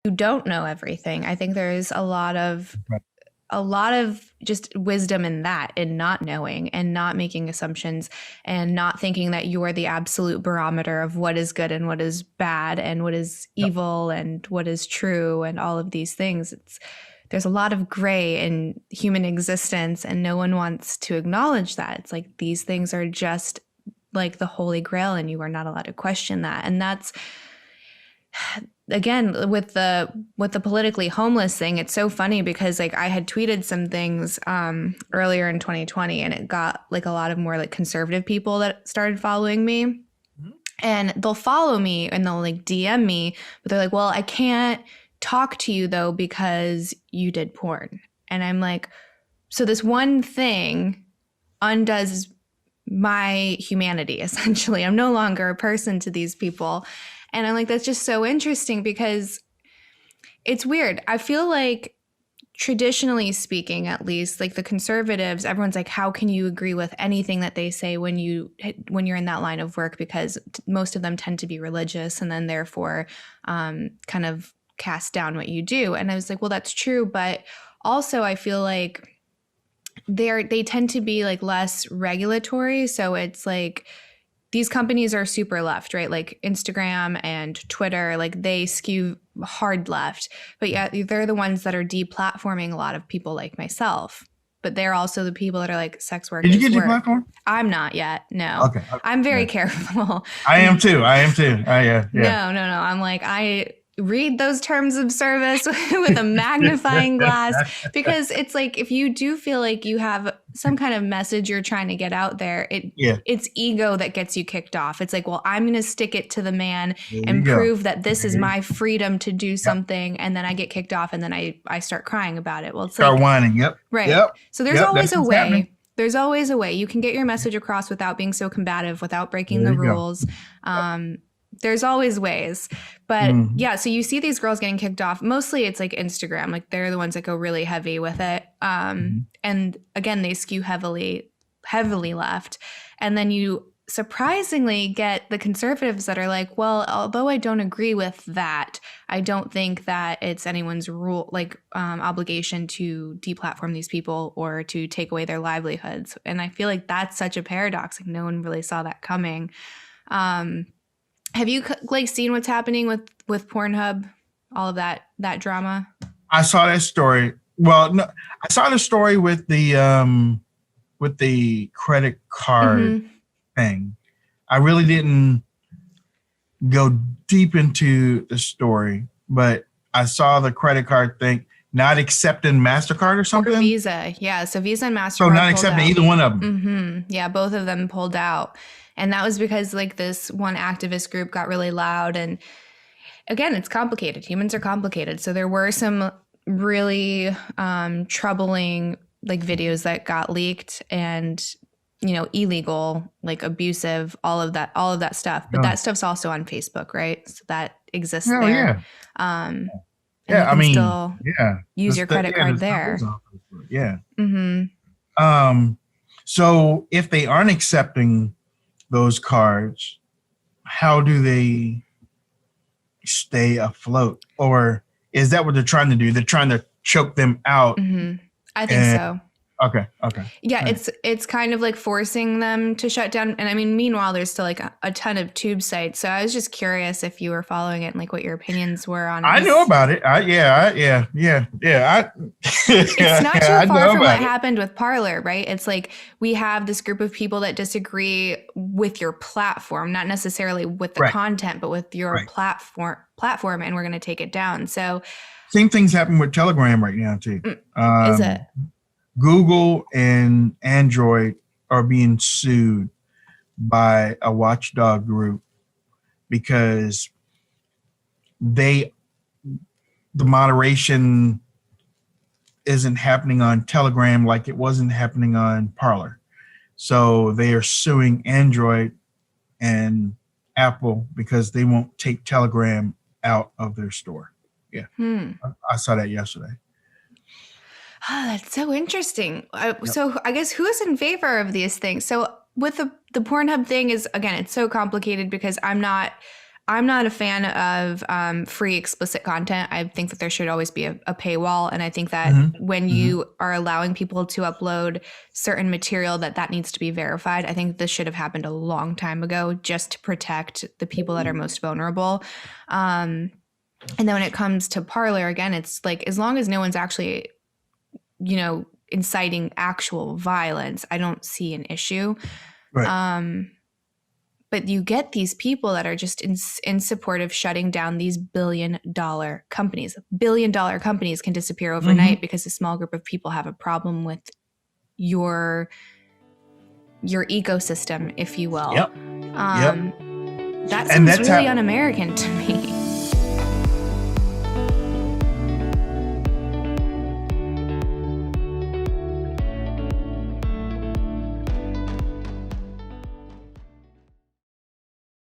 you don't know everything. I think there's Right. a lot of just wisdom in that, in not knowing and not making assumptions and not thinking that you're the absolute barometer of what is good and what is bad and what is Yep. evil and what is true and all of these things. There's a lot of gray in human existence, and no one wants to acknowledge that. It's like these things are just like the holy grail, and you are not allowed to question that. And that's, again, with the politically homeless thing, it's so funny because like I had tweeted some things earlier in 2020, and it got like a lot of more like conservative people that started following me, Mhm. and they'll follow me and they'll like DM me, but they're like, well, I can't talk to you though because you did porn. And I'm like, so this one thing undoes my humanity, essentially. I'm no longer a person to these people. And I'm like, that's just so interesting because it's weird. I feel like traditionally speaking, at least, like the conservatives, everyone's like, how can you agree with anything that they say when you're in that line of work? Because most of them tend to be religious, and then therefore kind of cast down what you do. And I was like, well, that's true, but also I feel like they tend to be like less regulatory. So it's like these companies are super left, right? Like Instagram and Twitter, like they skew hard left. But yet they're the ones that are deplatforming a lot of people like myself. But they're also the people that are like, sex work Did you is get your work. platform? I'm not yet. No. Okay. Okay. I'm very Yeah. careful. I am too. I am too. Yeah. Yeah. No. I'm like, I read those terms of service with a magnifying glass, because it's like if you do feel like you have some kind of message you're trying to get out there, Yeah. it's ego that gets you kicked off. It's like, well, I'm going to stick it to the man There you and go. prove that this is There you- my freedom to do Yep. something, and then I get kicked off, and then I start crying about it. Well, it's Start like, whining. Yep. right. Yep. So there's Yep. always That's a what's happening. way. There's always a way. You can get your message across without being so combative, without breaking There the you go. rules. Yep. There's always ways. But Mhm. yeah, so you see these girls getting kicked off. Mostly it's like Instagram. Like they're the ones that go really heavy with it. Mhm. And again, they skew heavily left. And then you surprisingly get the conservatives that are like, well, although I don't agree with that, I don't think that it's anyone's obligation to deplatform these people or to take away their livelihoods. And I feel like that's such a paradox. Like no one really saw that coming. Have you like seen what's happening with Pornhub, all of that drama? I saw that story. Well, no, I saw the story with the credit card Mm-hmm. thing. I really didn't go deep into the story, but I saw the credit card thing not accepting MasterCard or Or something. Visa, yeah. So Visa and So MasterCard not pulled accepting out. either one of them. Mm-hmm. Yeah, both of them pulled out, and that was because like this one activist group got really loud. And again, it's complicated. Humans are complicated. So there were some really troubling like videos that got leaked, and illegal, like abusive, all of that stuff. But Yeah. that stuff's also on Facebook, right? So that exists Hell there. yeah. And Yeah. you I can mean, still yeah. use your credit card the stuff is there. on Facebook. Yeah. Mm-hmm. So if they aren't accepting those cards, how do they stay afloat? Or is that what they're trying to do? They're trying to choke them out. Mm-hmm. I think And so. okay. Yeah, All right. it's kind of like forcing them to shut down. And I mean, meanwhile, there's still like a ton of tube sites. So I was just curious if you were following it and like what your opinions were on it. I know about it. Yeah. It's not too I far know from what about it. happened with Parler, right? It's like we have this group of people that disagree with your platform, not necessarily with the Right. content, but with your Right. platform, and we're going to take it down. So Same things happen with Telegram right now too. is it? Google and Android are being sued by a watchdog group because the moderation isn't happening on Telegram like it wasn't happening on Parler. So they are suing Android and Apple because they won't take Telegram out of their store. Yeah. I saw that yesterday. Oh, that's so interesting. So I guess who is in favor of these things? So with the Pornhub thing is, again, it's so complicated because I'm not I'm not a fan of free explicit content. I think that there should always be a paywall. And I think that when you are allowing people to upload certain material, that needs to be verified. I think this should have happened a long time ago just to protect the people that are most vulnerable. And then when it comes to Parler, again, it's like, as long as no one's actually, inciting actual violence, I don't see an issue. Right. But you get these people that are just in support of shutting down these billion-dollar companies. Billion-dollar companies can disappear overnight because a small group of people have a problem with your ecosystem, if you will. Yep. That seems really un-American to me.